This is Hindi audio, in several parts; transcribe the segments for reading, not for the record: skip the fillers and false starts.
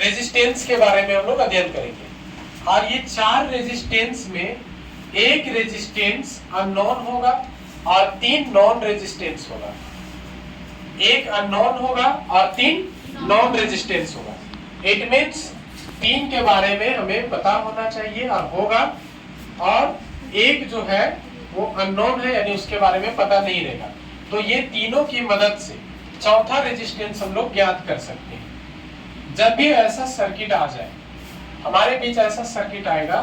रेजिस्टेंस के बारे में हम लोग अध्ययन करेंगे। और ये 4 रेजिस्टेंस में एक रेजिस्टेंस अननोन होगा और 3 नॉन रेजिस्टेंस होगा। एक अननोन होगा और 3 नॉन रेजिस्टेंस होगा। इट मीन्स 3 के बारे में हमें पता होना चाहिए और होगा, और एक जो है वो अननोन है यानी उसके बारे में पता नहीं रहेगा। तो ये तीनों की मदद से चौथा रेजिस्टेंस हम लोग ज्ञात कर सकते हैं। जब भी ऐसा सर्किट आ जाए, हमारे बीच ऐसा सर्किट आएगा,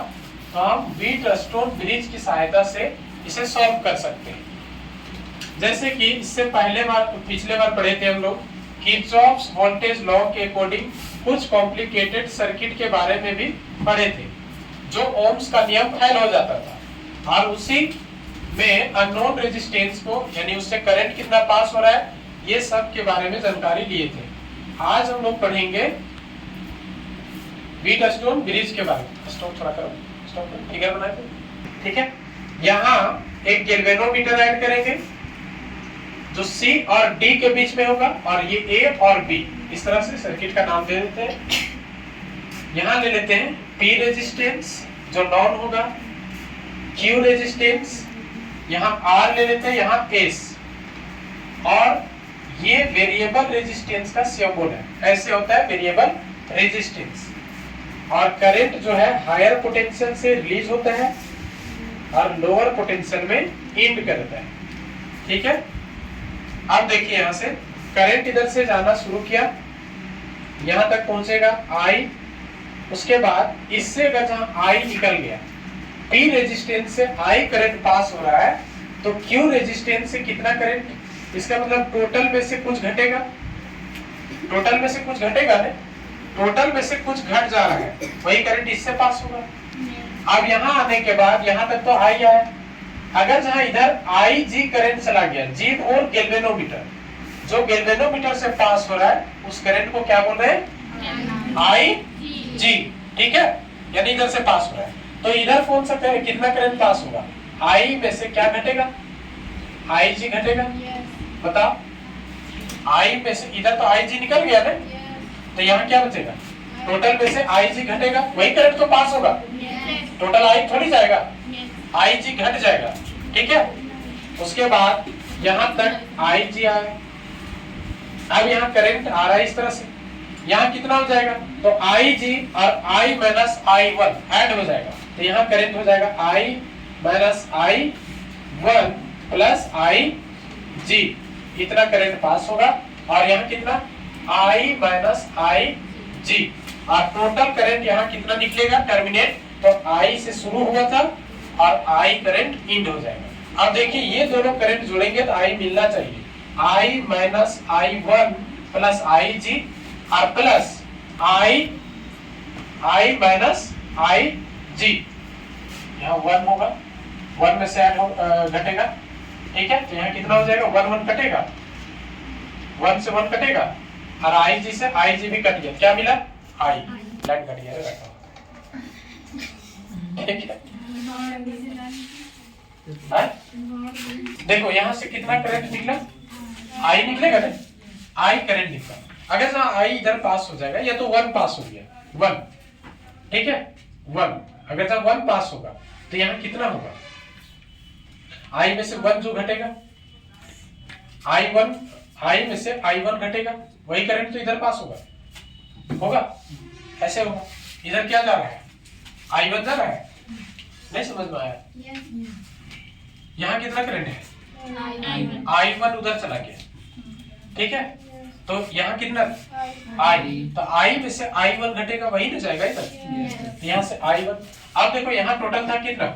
तो हम व्हीटस्टोन ब्रिज की सहायता से इसे सॉल्व कर सकते हैं। जैसे कि इससे पिछले बार पढ़े थे हम लोग किरचॉफ्स वोल्टेज लॉ के अकॉर्डिंग कुछ कॉम्प्लिकेटेड सर्किट के बारे में भी पढ़े थे, जो ओम्स का नियम फेल हो जाता था, और उसी में अननोन रेजिस्टेंस को यानी उससे करंट कितना पास हो रहा है, ये सब के बारे में जानकारी लिए थे। आज हम लोग पढ़ेंगे व्हीटस्टोन ब्रिज के बारे में। स्टॉप थोड़ा करो, स्टॉप करो, फिगर बनाए थे, ठीक है। यहाँ एक गैल्वेनोमीटर ऐड करेंगे जो C और D के बीच में होगा, और ये A और B, इस तरह से सर्किट का नाम दे देते हैं। यहाँ ले लेते हैं P रेजिस्टेंस जो नॉन होगा, Q रेजिस्टेंस, यहाँ R ले लेते हैं, यहाँ S, और ये वेरिएबल रेजिस्टेंस का सिंबल है। ऐसे होता है वेरिएबल रेजिस्टेंस। और करंट जो है हायर पोटेंशियल से रिलीज होता है और लोअर पोटेंशियल में इंड करता है, ठीक है। अब देखिए यहाँ से करंट इधर से जाना शुरू किया, यहाँ तक पहुंचेगा I, उसके बाद इससे अगर जहाँ I निकल गया, P रेजिस्टेंस से I करंट पास हो रहा है, तो Q रेजिस्टेंस से कितना करंट, इसका मतलब टोटल में से कुछ घटेगा, टोटल में से कुछ घटेगा ना, टोटल में से कुछ घट जा रहा है, वही करंट इससे पास होगा। अब यहाँ आने के बाद यहाँ तक तो I आया, अगर जहाँ इधर IG करंट चला गया, G और गैल्वेनोमीटर, जो गैल्वेनोमीटर से पास हो रहा है उस करंट को क्या बोल रहे हैं, IG, ठीक है, यानी इधर से पास हो रहा है। तो इधर कौन सा कितना करंट पास होगा, I में से क्या घटेगा, IG घटेगा, बताओ। I में से इधर तो IG निकल गया ना, तो यहाँ क्या बचेगा, टोटल में से IG घटेगा, वही करंट तो पास होगा, टोटल I थोड़ी जाएगा, IG घट जाएगा, ठीक है। उसके बाद यहाँ तक IG आया, अब यहाँ करंट आ रहा है इस तरह से, यहाँ कितना हो जाएगा, तो IG और I माइनस I1 ऐड हो जाएगा, तो यहाँ करंट हो जाएगा I minus I1 plus IG, इतना करंट पास होगा। और यहाँ कितना I माइनस IG, और टोटल करंट यहाँ कितना निकलेगा, टर्मिनेट, तो I से शुरू हुआ था और I करंट इंड हो जाएगा। अब देखिए ये दोनों करंट जोड़ेंगे तो I मिलना चाहिए, I minus I1 plus IG, और प्लस I माइनस IG, यहाँ 1 होगा, 1 में से ऐड घटेगा, ठीक है। तो यहाँ कितना हो जाएगा, 1 कटेगा, 1 से 1 कटेगा, और IG से IG भी कट गया, क्या मिला, I, लाइन कट गया, ठीक है। देखो यहाँ से कितना करंट निकला, I निकलेगा ना, I करंट निकला। अगर जहाँ I इधर पास हो जाएगा, या तो 1 पास हो गया, 1, ठीक है, 1, अगर जहाँ 1 पास होगा तो यहाँ कितना होगा, I में से 1 जो घटेगा, I में से I1 घटेगा, वही करंट तो इधर पास होगा, ऐसे होगा। इधर क्या जा रहा है, I1 जा रहा है, नहीं समझ में आया, यहाँ कितना करंट है, I1 उधर चला गया, ठीक है। तो यहाँ कितना I, तो I में से I1 घटेगा, वही ना जाएगा इधर, यहाँ से I1। अब देखो यहाँ टोटल था कितना,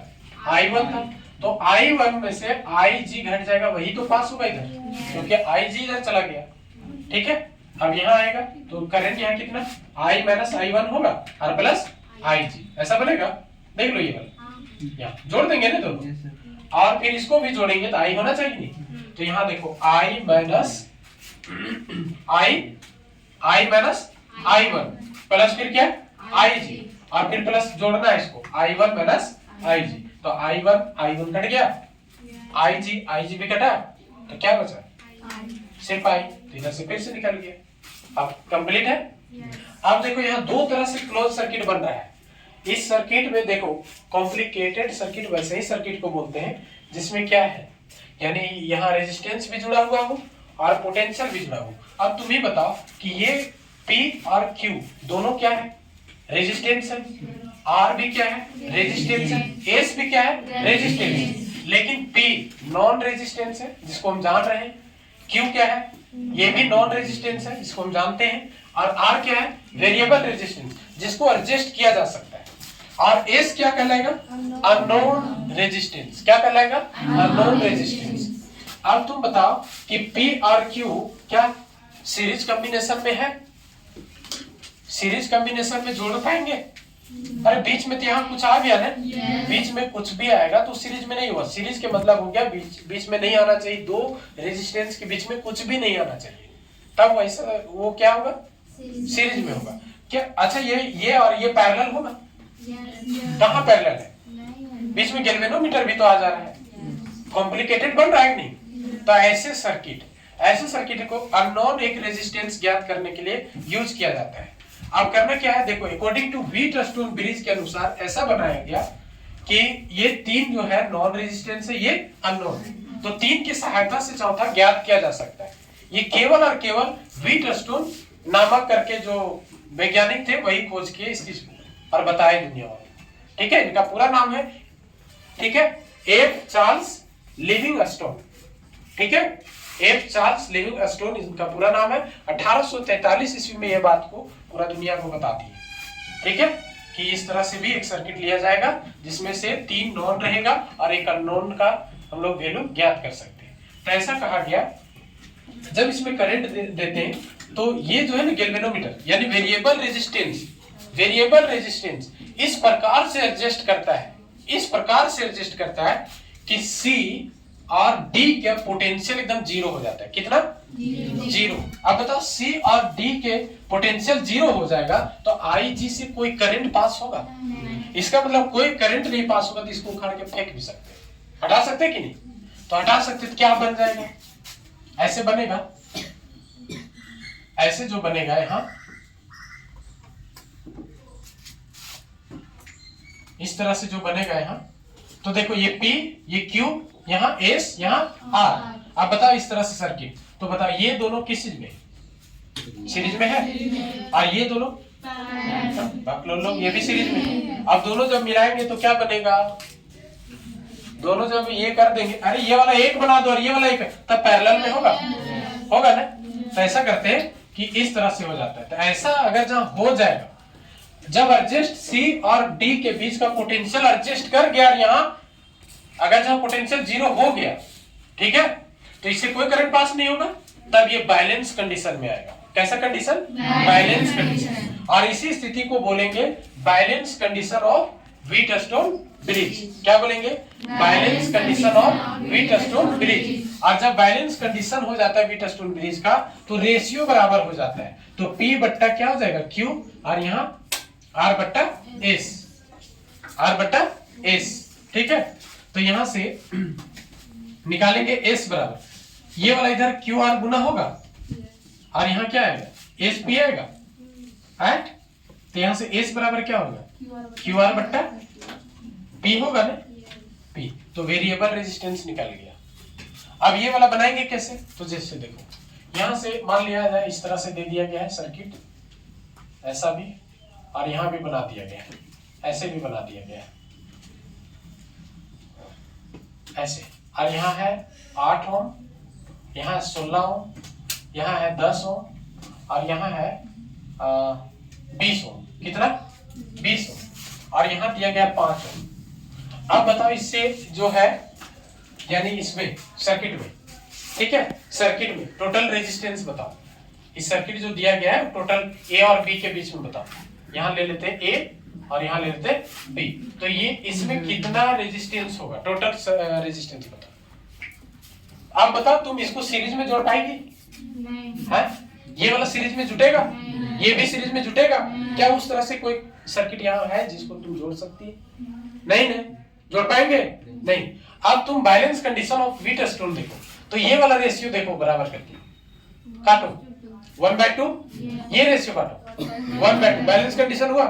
I1 था, तो I1 में से IG घट जाएगा, वही तो पास होगा इधर, क्योंकि IG इधर चला गया, ठीक है। अब यहाँ आएगा तो करंट यहाँ कितना, I माइनस I1 होगा और प्लस IG, ऐसा बनेगा, देख लो ये वाला, यहाँ जोड़ देंगे ना दोनों, और फिर इसको भी जोड़ेंगे तो I होना चाहिए नहीं, तो यहाँ देखो I minus minus I1 plus फिर क्या IG, और फिर प्लस जोड़ना है इसको I1 माइनस IG, तो I1 कट गया, IG भी कटा, तो क्या बचा, सिर्फ I, तो इधर से फिर से निकल गया। अब कंप्लीट है। अब देखो यहाँ दो तरह से क्लोज सर्किट बन रहा है। इस सर्किट में देखो कॉम्प्लिकेटेड सर्किट वैसे ही सर्किट को बोलते हैं जिसमें क्या है, यानी यहाँ रेजिस्टेंस भी जुड़ा हुआ हो और पोटेंशियल भी जुड़ा हो। अब तुम ही बताओ कि ये P और Q दोनों क्या है, रेजिस्टेंस है, R भी क्या है, रेजिस्टेंस है, S भी क्या है, रेजिस्टेंस है। लेकिन P नॉन रेजिस्टेंस है जिसको हम जान रहे हैं, Q क्या है, ये भी नॉन रेजिस्टेंस है जिसको हम जानते हैं, और R क्या है, वेरिएबल रेजिस्टेंस जिसको एडजस्ट किया जा सकता है, और S क्या कहलाएगा, अननोन रेजिस्टेंस। क्या कहलाएगा, अननोन रेजिस्टेंस। अब तुम बताओ कि P और Q क्या सीरीज कॉम्बिनेशन में है, सीरीज कॉम्बिनेशन में जोड़ पाएंगे? अरे बीच में तो यहाँ कुछ आ गया ना, बीच में कुछ भी आएगा तो सीरीज में नहीं हुआ। सीरीज के मतलब हो गया बीच में नहीं आना चाहिए, दो रेजिस्टेंस के बीच में कुछ भी नहीं आना चाहिए, तब वैसा वो क्या होगा, सीरीज में होगा। क्या अच्छा ये और ये पैरेलल होगा? कहाँ पैरेलल है, बीच में गैल्वेनोमीटर भी तो आ जा रहा है, कॉम्प्लिकेटेड बन रहा है नहीं। तो ऐसे सर्किट को अननोन एक रेजिस्टेंस ज्ञात करने के लिए यूज किया जाता है। अब करना क्या है, देखो अकॉर्डिंग टू व्हीटस्टोन ब्रिज के अनुसार ऐसा बनाया गया कि ये तीन जो है नॉन रेजिस्टेंस है, ये अननोन है, तो तीन की सहायता से चौथा ज्ञात किया जा सकता है। ये केवल और केवल व्हीटस्टोन नामक करके जो वैज्ञानिक थे वही खोज किए इस चीज को और बताए दुनिया वाले। ठीक है, इनका पूरा नाम है, ठीक है, एफ चार्ल्स लिविंगस्टोन। ठीक है, एफ चार्ल्स लिविंगस्टोन इनका पूरा नाम है। 1843 ईस्वी में यह बात को पूरा दुनिया को बता दी। ठीक है, कि इस तरह से भी एक सर्किट लिया जाएगा जिसमें से तीन नॉन रहेगा और एक अननोन का हम लोग वैल्यू ज्ञात कर सकते हैं। तो ऐसा कहा गया जब इसमें करंट देते हैं तो ये जो है ना गैल्वेनोमीटर यानी वेरिएबल रेजिस्टेंस इस प्रकार से एडजस्ट करता है कि C और D का पोटेंशियल एकदम जीरो हो जाता है। कितना? जीरो। अब बताओ C और D के पोटेंशियल जीरो हो जाएगा तो IG से कोई करंट पास होगा? इसका मतलब कोई करंट नहीं पास होगा तो इसको उखाड़ के फेंक भी सकते हैं, हटा सकते हैं कि नहीं? तो हटा सकते तो क्या बन जाएगा, ऐसे बनेगा, ऐसे जो बनेगा यहां इस तरह से जो बनेगा यहां, तो देखो ये P, ये Q, यहाँ S, यहाँ R। अब बताओ इस तरह से सर्किट, तो बताओ ये दोनों किस चीज में, सीरीज में है, और ये दोनों लोग ये भी सीरीज में। अब दोनों जब मिलाएंगे तो क्या बनेगा, दोनों जब ये कर देंगे, अरे ये वाला एक बना दो और ये वाला एक, तब पैरेलल में होगा ना। तो ऐसा करते हैं कि इस तरह से हो जाता है। तो ऐसा अगर जहां हो जाएगा, जब एडजस्ट C और D के बीच का पोटेंशियल एडजस्ट कर गया, यहां अगर जहां पोटेंशियल जीरो हो गया, ठीक है, तो इससे कोई करंट पास नहीं होगा, तब ये बैलेंस कंडीशन में आएगा। कैसा कंडीशन? Balance condition. और इसी स्थिति को बोलेंगे balance condition of Wheatstone bridge. क्या बोलेंगे? Balance condition of Wheatstone bridge. और जब बैलेंस कंडीशन हो जाता है व्हीटस्टोन ब्रिज का तो रेशियो बराबर हो जाता है, तो P बट्टा क्या हो जाएगा, Q, और यहाँ R बट्टा S। ठीक है, तो यहां से निकालेंगे S बराबर, ये वाला इधर QR गुना होगा और यहाँ क्या आएगा, SP आएगा, राइट? तो यहां से S बराबर क्या होगा, QR बट्टा P होगा ना, P। तो वेरिएबल रेजिस्टेंस निकल गया। अब ये वाला बनाएंगे कैसे, तो जैसे देखो यहां से मान लिया जाए इस तरह से दे दिया गया है सर्किट, ऐसा भी, और यहां भी बना दिया गया है, ऐसे भी बना दिया गया है, ऐसे। और यहाँ है 8 ओम, यहाँ है 16 ओम, यहाँ है 10 ओम, और यहाँ है 20 ओम। कितना? 20 ओम। और यहाँ दिया गया 5 ओम। अब बताओ इससे जो है, यानी इसमें सर्किट में, ठीक है, सर्किट में टोटल रेजिस्टेंस बताओ। इस सर्किट जो दिया गया है टोटल A और B के बीच में बताओ। यहाँ ले लेते हैं A और यहाँ ले लेते हैं B, तो ये इसमें कितना रेजिस्टेंस होगा, टोटल रेजिस्टेंस बताओ। अब बताओ तुम इसको सीरीज में जोड़ पाएगी? नहीं। ये वाला सीरीज में जुटेगा? ये भी सीरीज में जुटेगा? क्या उस तरह से कोई सर्किट यहाँ है जिसको तुम जोड़ सकती है? नहीं, जोड़ पाएंगे? नहीं। अब तुम बैलेंस कंडीशन ऑफ व्हीटस्टोन देखो, तो ये वाला रेशियो देखो बराबर करके, काटो, 1/2, ये रेशियो काटो 1/2, बैलेंस कंडीशन हुआ।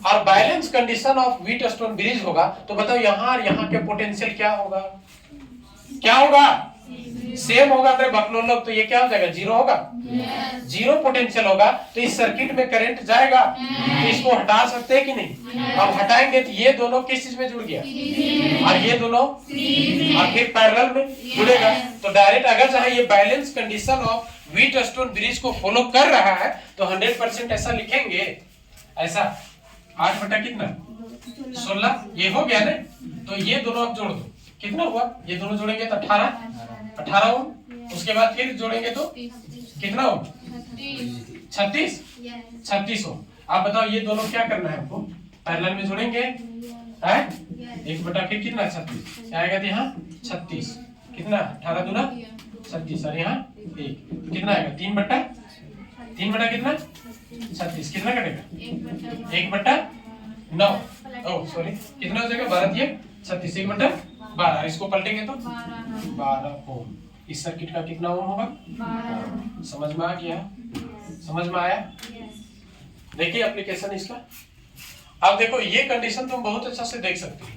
और balance condition of Wheatstone bridge होगा तो बताओ यहाँ और यहाँ के पोटेंशियल क्या होगा, क्या होगा, सेम होगा। अगर बकलोल लोग तो ये क्या हो जाएगा, जीरो होगा, जीरो पोटेंशियल होगा। तो इस सर्किट में करंट जाएगा, तो इसको हटा सकते हैं कि नहीं। अब हटाएंगे तो ये दोनों किस चीज में जुड़ गया, और ये दोनों और फिर पैरेलल में जुड़ेगा। तो डायरेक्ट अगर चाहे ये balance condition of Wheatstone bridge को फॉलो कर रहा है तो 100% ऐसा लिखेंगे, ऐसा 8 बटा कितना 16, ये हो गया ना। तो ये दोनों आप जोड़ दो, कितना हुआ, ये दोनों जोड़ेंगे तो 18 ओम। उसके बाद फिर जोड़ेंगे तो कितना ओम, 36 ओम। आप बताओ ये दोनों क्या करना है आपको, पैरेलल में जोड़ेंगे है, 1 बटा फिर कितना 36 आएगा, यहाँ 36 कितना 18 दूना 36 और यहाँ 1 तो कितना आएगा 3 बटा कितना 36, कितना कटेगा 1/9, ओ सॉरी कितना हो जाएगा 12 दिए 36, 1/12। इसको पलटेंगे तो 12 ओम। इस सर्किट का कितना ओम होगा, 12। समझ में आ गया, समझ में आया। देखिए एप्लीकेशन इसका। अब देखो ये कंडीशन तुम बहुत अच्छा से देख सकते हो,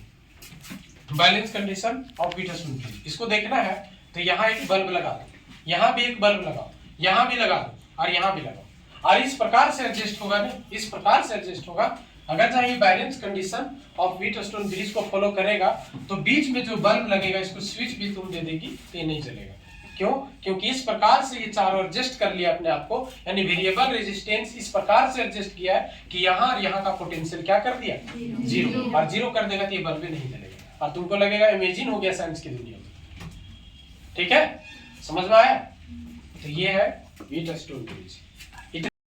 balance condition of Wheatstone bridge. इसको देखना है तो यहाँ एक बल्ब लगा दो, यहाँ भी एक बल्ब लगाओ, यहाँ भी लगा दो और यहाँ भी लगाओ, और इस प्रकार से एडजस्ट होगा ना, इस प्रकार से एडजस्ट होगा। अगर चाहे balance condition of Wheatstone bridge को फॉलो करेगा तो बीच में जो बल्ब लगेगा इसको स्विच भी तुम दे देगी तो ये नहीं चलेगा। क्यों, क्योंकि इस प्रकार से ये चारों एडजस्ट कर लिया अपने आप को, यानी वेरिएबल रेजिस्टेंस इस प्रकार से एडजस्ट किया है कि यहाँ और यहाँ का पोटेंशियल क्या कर दिया, जीरो, और जीरो कर देगा तो ये बल्ब भी नहीं जलेगा और तुमको लगेगा इमेजिन हो गया साइंस की दुनिया में। ठीक है, समझ में आया। तो ये है व्हीटस्टोन ब्रिज।